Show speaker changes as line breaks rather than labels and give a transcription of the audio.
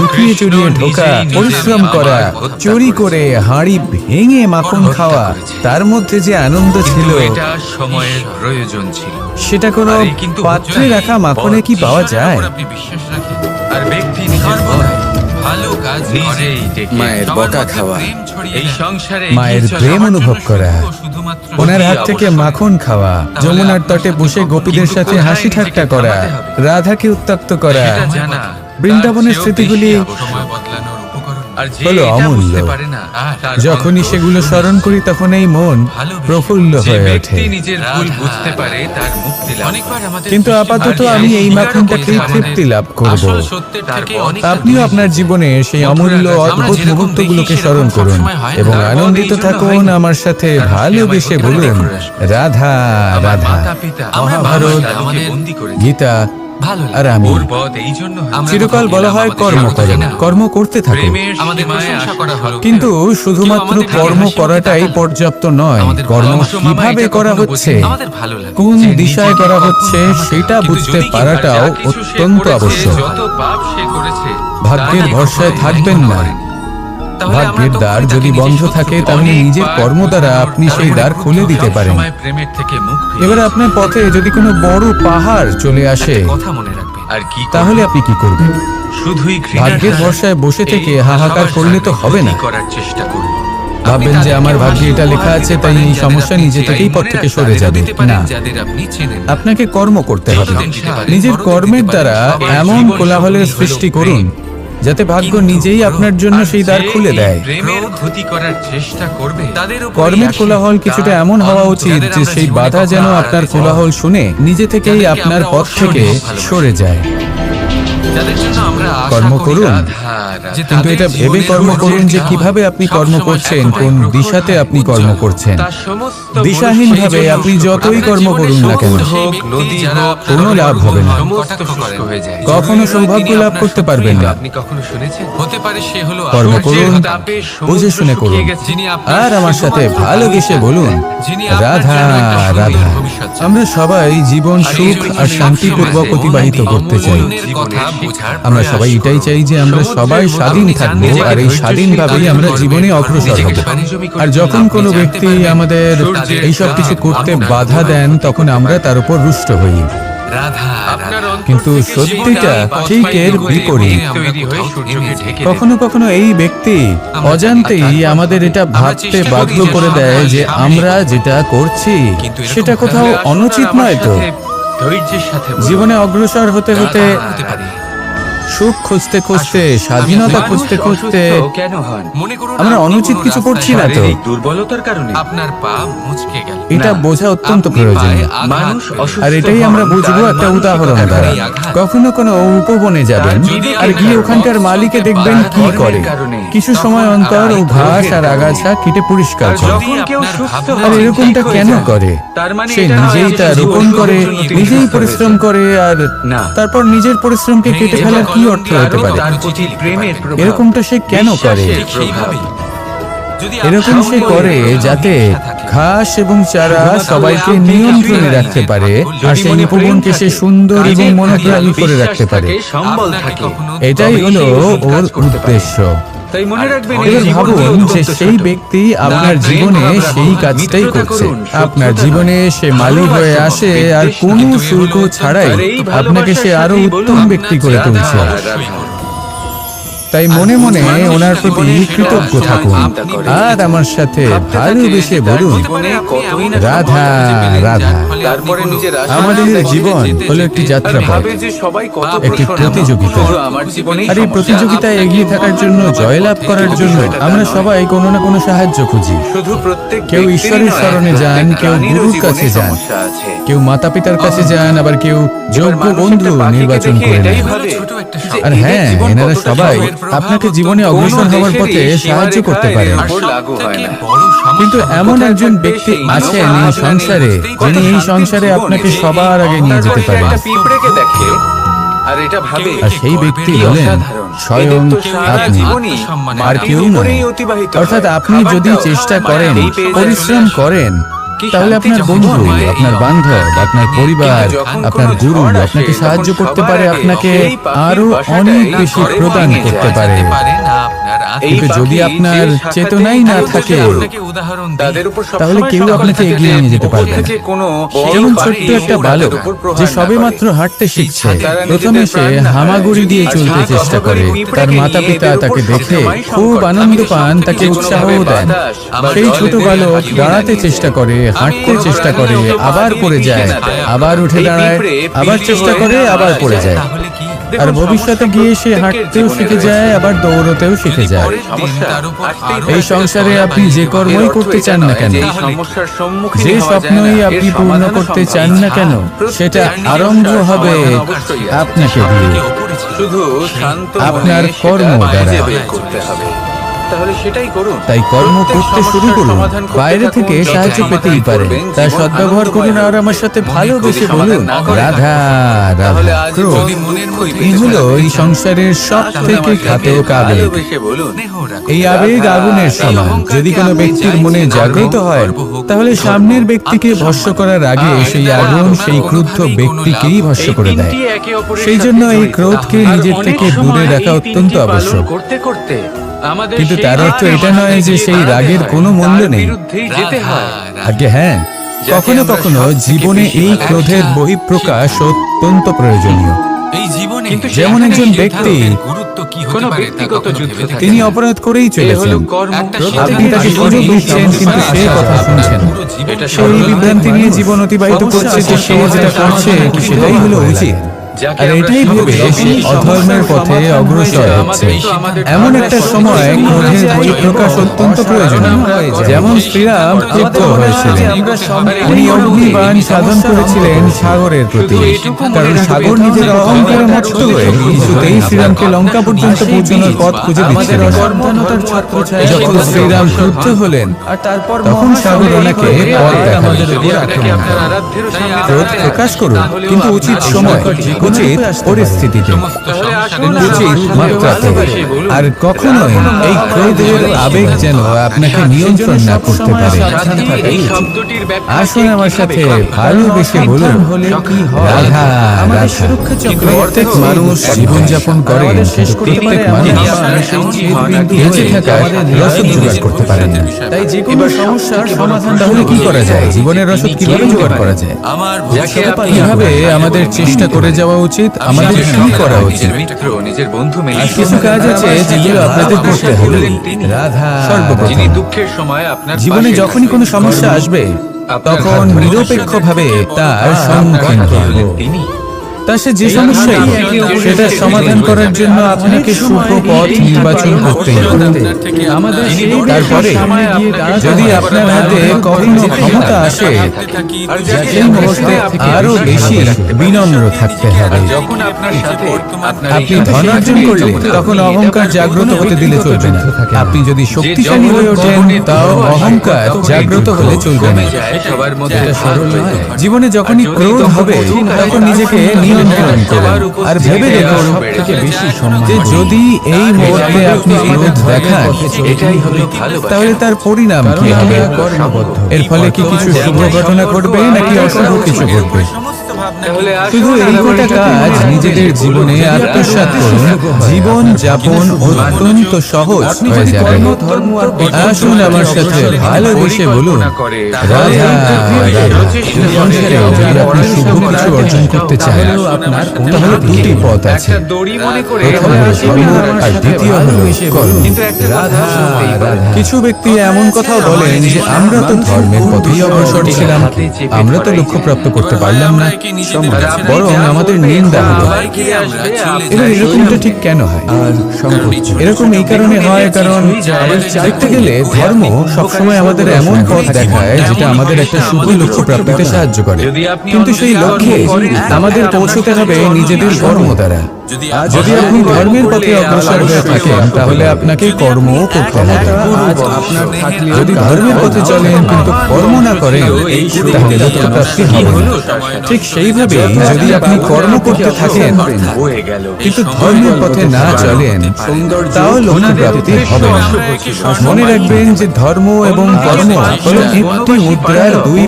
লুকিয়ে চুরিয়ে ঢোকা, পরিশ্রম করা, চুরি করে হাঁড়ি ভেঙে মাখন খাওয়া, তার মধ্যে যে আনন্দ ছিল
এটা সময়ের প্রয়োজন ছিল।
সেটা কোনো পাত্রে রাখা মাখনে কি পাওয়া যায়?
আপনি বিশ্বাস রাখেন আর ব্যক্তি নিজের ভালো কাজ নিজেই দেখে
মায়ের বকা খাওয়া,
এই সংসারে
মায়ের প্রেম অনুভব করা, ওনার হাত থেকে মাখন খাওয়া, যমুনার তটে বসে গোপীদের সাথে হাসি ঠাট্টা করা, রাধাকে উত্ত্যক্ত করা, বৃন্দাবনের স্মৃতিগুলি হলো অমূল্য। যখনই সেগুলো স্মরণ করি তখন এই মন প্রফুল্ল হয়ে ওঠে। কিন্তু আপাতত আমি এই মাখনটাকেই তৃপ্তি লাভ করব। আপনিও আপনার জীবনে সেই অমূল্য অদ্ভুত মুহূর্তগুলোকে স্মরণ করুন এবং আনন্দিত থাকুন আমার সাথে। ভালোবেসে বলুন রাধা রাধা। মহাভারত, গীতা আর আমি। চিরকাল বলা হয় কর্ম করো, কর্ম করতে থাকো, কিন্তু শুধুমাত্র কর্ম করাটাই পর্যাপ্ত নয়। কর্ম কিভাবে করা হচ্ছে, কোন দিশায় করা হচ্ছে সেটা বুঝতে পারাটাও অত্যন্ত আবশ্যক। ভাগ্যের ভরসায় থাকবেন না। ভাগ্যের দ্বার যদি বন্ধ থাকে তাহলে নিজের কর্ম দ্বারা আপনি সেই দ্বার খুলে দিতে পারেন। এবার আপনার পথে যদি কোনো বড় পাহাড় চলে আসে তাহলে আপনি কি করবেন? ভাগ্যের ভরসায় বসে থেকে হাহাকার করলে তো হবে না। ভাববেন যে আমার ভাগ্যে এটা লেখা আছে তাই এই সমস্যা নিজে থেকেই পথ থেকে সরে যাবে না। আপনাকে কর্ম করতে হবে। নিজের কর্মের দ্বারা এমন কোলাহলের সৃষ্টি করুন যাতে ভাগ্য নিজেই আপনার জন্য সেই দ্বার খুলে দেয়। কর্মের কোলাহল কিছুটা এমন হওয়া উচিত যে সেই বাধা যেন আপনার কোলাহল শুনে নিজে থেকেই আপনার পথ থেকে সরে যায়। কর্ম করুন, কিন্তু এটা ভেবে কর্ম করুন যে কিভাবে আপনি কর্ম করছেন, কোন দিশাতে আপনি কর্ম করছেন। দিশাহীন ভাবে আপনি যতই কর্ম করুন না কেন কোনো লাভ হবে না। কখনো সৌভাগ্য লাভ করতে পারবেন না। কর্ম করুন, বুঝে শুনে করুন, আর আমার সাথে ভালোবেসে বলুন রাধা রাধা। আমরা সবাই জীবন সুখ আর শান্তিপূর্বক অতিবাহিত করতে চাই। আমরা সবাই এটাই চাই যে আমরা সবাই স্বাধীন থাকবো, আর এই স্বাধীনভাবেই আমরা জীবনে অগ্রসর হব। আর যখন কোনো ব্যক্তি আমাদের এইসব কিছু করতে বাধা দেন তখন আমরা তার উপর রুষ্ট হই। কিন্তু সত্যিটা ঠিক এর বিপরীত। কখনো কখনো এই ব্যক্তি অজান্তেই আমাদের এটা ভাবতে বাধ্য করে দেয় যে আমরা যেটা করছি সেটা কোথাও অনুচিত নয়। তো জীবনে অগ্রসর হতে হতে, সুখ খুঁজতে খুঁজতে, স্বাধীনতা খুঁজতে খুঁজতে আমরা অনুচিত কিছু করছি না তো?
দুর্বলতার কারণে আপনার পা মুচকে গেল।
এটা বোঝা অত্যন্ত প্রয়োজনীয়। আর এটাই আমরা বুঝবো একটা উদাহরণ দ্বারা। কখনো কোনো উপবনে যাবেন আর গিয়ে ওখানকার মালিকে দেখবেন কি করে। কিছু সময় অন্তর ও ঘাস আর আগাছা কেটে পরিষ্কার করে। আর এরকমটা কেন করে? সে নিজেই তা রোপণ করে, নিজেই পরিশ্রম করে, আর তারপর নিজের পরিশ্রমকে কেটে ফেলার কি অর্থ হতে পারে? এরকমটা সে কেন করে? এরকম সে করে যাতে ঘাস এবং চারা সবাইকে নিয়ন্ত্রণে রাখতে পারে, আর সেই উপবনকে সে সুন্দর এবং মনোগ্রাহী করে রাখতে পারে। এটাই হলো ওর উদ্দেশ্য। এবার ভাবুন যে সেই ব্যক্তি আপনার জীবনে সেই কাজটাই করছে। আপনার জীবনে সে মালিক হয়ে আসে আর কোনো শুল্ক ছাড়াই আপনাকে সে আরো উত্তম ব্যক্তি করে তুলছে। তাই মনে মনে ওনার প্রতি কৃতজ্ঞ থাকুন, আর আমার সাথে ভালোবেসে বলুন রাধা রাধা। আমাদের জীবন হলো একটি যাত্রাপথ, একটি প্রতিযোগিতা। আর এই প্রতিযোগিতায় এগিয়ে থাকার জন্য, জয়লাভ করার জন্য আমরা সবাই কোনো না কোনো সাহায্য খুঁজি। কেউ ঈশ্বরের শরণে যান, কেউ গুরুর কাছে যান, কেউ মাতা পিতার কাছে যান, আবার কেউ যোগ্য বন্ধু নির্বাচন করে নেন। আর হ্যাঁ, এনারা সবাই আপনাকে জীবনে অগ্রসর হওয়ার পথে সাহায্য করতে পারেন। কিন্তু এমন একজন ব্যক্তি আছেন এই সংসারে যিনি এই সংসারে আপনাকে সবার আগে নিয়ে যেতে পারেন। আর সেই ব্যক্তি হলেন স্বয়ং আপনি, আর কেউ নয়। অর্থাৎ আপনি যদি চেষ্টা করেন, পরিশ্রম করেন, তাহলে আপনার বন্ধু, আপনার বান্ধব, আপনার পরিবার, আপনার গুরু আপনাকে সাহায্য করতে পারে, আপনাকে আরো অনেক বেশি প্রদান করতে পারে। কিন্তু যদি আপনার চেতনাই না থাকে, তাহলে কেউ আপনাকে এগিয়ে নিয়ে যেতে পারবে না। যেমন ছোট্ট একটা বালক যে সবেমাত্র হাঁটতে শিখছে, প্রথমে সে হামাগুড়ি দিয়ে চলতে চেষ্টা করে। তার মাতা পিতা তাকে দেখে খুব আনন্দ পান, তাকে উৎসাহও দেন। সেই ছোট বালক দাঁড়াতে চেষ্টা করে, হাঁটতে চেষ্টা করে, আবার পড়ে যায়, আবার উঠে দাঁড়ায়, আবার চেষ্টা করে, আবার পড়ে যায়। আর ভবিষ্যতে গিয়ে সে হাঁটতেও শিখে যায়, আবার দৌড়তেও শিখে যায়। এই সংসারে আপনি যে কর্মই করতে চান না কেন, যে স্বপ্নই আপনি পূর্ণ করতে চান না কেন, সেটা আরম্ভ হবে আপনাকে দিয়ে,
শুধু শান্ত
আপনার কর্ম দ্বারা।
করতে হবে। তাহলে সেটাই করুন।
তাই কর্ম করতে শুরু করুন। বাইরে থেকে সাহায্য পেতেই পারেন, তার সদ্ব্যবহার করুন। আর আমার সাথে ভালোবেসে বলুন, রাধা রাধা। ক্রোধ এই হলো এই সংসারের সব থেকে ঘাতক আবেগ। এই আবেগ আগুনের সমান। যদি কোনো ব্যক্তির মনে জাগ্রত হয়, তাহলে সামনের ব্যক্তিকে ভস্ম করার আগে সেই আগুন সেই ক্রুদ্ধ ব্যক্তিকেই ভস্ম করে দেয়। সেই জন্য এই ক্রোধকে নিজের থেকে দূরে রাখা অত্যন্ত আবশ্যক। কিন্তু তার অর্থ এটা নয় যে সেই রাগের কোনো মূল্য নেই। আগে হ্যাঁ, কখনো কখনো জীবনে এই ক্রোধের বহিঃপ্রকাশ অত্যন্ত প্রয়োজনীয়। যেমন একজন ব্যক্তি তিনি অপরাধ করেই চলেছেন, আপনি তাকে সুযোগ দিচ্ছেন কিন্তু সে কথা শুনছেন। সেই বিভ্রান্তি নিয়ে জীবন অতিবাহিত করছে যে সে যেটা করছে সেটাই হলো উচিত, আর এটাই ভেবে সে অধর্মের পথে অগ্রসর হচ্ছে। এমন একটা সময় ক্রোধের বহিঃপ্রকাশ অত্যন্ত প্রয়োজনীয়। যেমন শ্রীরাম ক্রুদ্ধ হয়েছিলেন, উনি অগ্নিবাণ সাধন করেছিলেন সাগরের প্রতি, কারণ সাগর নিজের অহংকারে মত্ত হয়ে কিছুতেই শ্রীরামকে লঙ্কা পর্যন্ত পৌঁছানোর পথ খুঁজে দিচ্ছিল। যখন শ্রীরাম ক্রুদ্ধ হলেন, তখন সাগর ওনাকে পথ দেখালেন। ক্রোধ প্রকাশ করুন, কিন্তু উচিত সময়, উচিত পরিস্থিতিতে, উচিত মাত্রাতে। আর কখনোই এই ক্রোধের আবেগ যেন আপনাকে নিয়ন্ত্রণ না করতে পারে। আসুন আমার সাথে ভালোবেসে বলুন, রাধা রাধা। প্রত্যেক মানুষ জীবনযাপন করে, প্রত্যেক মানুষ বেঁচে থাকার রসদ জোগাড় করতে পারেন না। তাই যে কোনো সমস্যার সমাধান তাহলে কি করা যায়? জীবনের রসদ কিভাবে জোগাড় করা যায়? কিভাবে আমাদের চেষ্টা করে যাওয়া উচিত, আমাদের কি করা উচিত? কিছু কাজ আছে যেগুলো আপনাদের করতে হবে। রাধা সর্বপ্রথম জীবনে যখনই কোনো সমস্যা আসবে, তখন নিরপেক্ষভাবে তার সম্মুখীন হন। তা সে যে সমস্যাই, সেটা সমাধান করার জন্য আপনাকে শুভ পথ নির্বাচন করতে হবে। তারপরে যদি আপনার হাতে কখনো ক্ষমতা আসে, সেই মুহূর্তে আরো বেশি বিনম্র থাকতে হবে। আপনি ধন অর্জন করলে তখন অহংকার জাগ্রত হতে দিলে চলবে না। আপনি যদি শক্তিশালী হয়ে ওঠেন, তাও অহংকার জাগ্রত হলে চলবে না। জীবনে যখনই ক্রোধ হবে, তখন নিজেকে নিয়ন্ত্রণ করুন আর ভেবে দেখুন যে যদি এই মুহূর্তে আপনি ক্রোধ দেখান, তাহলে তার পরিণাম কি হবে? এর ফলে কি কিছু শুভ ঘটনা ঘটবে নাকি অশুভ কিছু ঘটবে? শুধু এই কটা কাজ নিজেদের জীবনে আত্মসাৎ করুন, জীবন যাপন অত্যন্ত সহজ হয়ে যাবে। আসুন আমার সাথে ভালোবেসে বলুন, রাধা রাধা। সংসারে যদি আপনি শুভ কিছু অর্জন করতে চান, তাহলে দুটি পথ আছে। প্রথম হলো ধর্ম আর দ্বিতীয় হলো কর্ম। রাধা রাধা। কিছু ব্যক্তি এমন কথাও বলেন যে আমরা তো ধর্মের পথেই অগ্রসর ছিলাম, আমরা তো লক্ষ্য প্রাপ্ত করতে পারলাম না, বরং আমাদের নিন্দা হলো। এবার এরকমটা ঠিক কেন হয়? এরকম এই কারণে হয়, কারণ দেখতে গেলে ধর্ম সবসময় আমাদের এমন পথ দেখায় যেটা আমাদের একটা শুভ লক্ষ্য প্রাপ্তিতে সাহায্য করে, কিন্তু সেই লক্ষ্যে আমাদের পৌঁছতে হবে নিজেদের কর্ম দ্বারা। যদি আপনি ধর্মের পথে অগ্রসর হয়ে থাকেন, তাহলে আপনাকে কর্মও করতে হবে। যদি ধর্মের পথে চলেন কিন্তু কর্ম না করেন, তাহলে লক্ষ্য প্রাপ্তি হবে না। ঠিক সেইভাবে যদি আপনি কর্ম করতে থাকেন কিন্তু ধর্মের পথে না চলেন, তাও লক্ষ্য প্রাপ্তি হবে না। মনে রাখবেন যে ধর্ম এবং কর্ম হলো একটি মুদ্রার দুই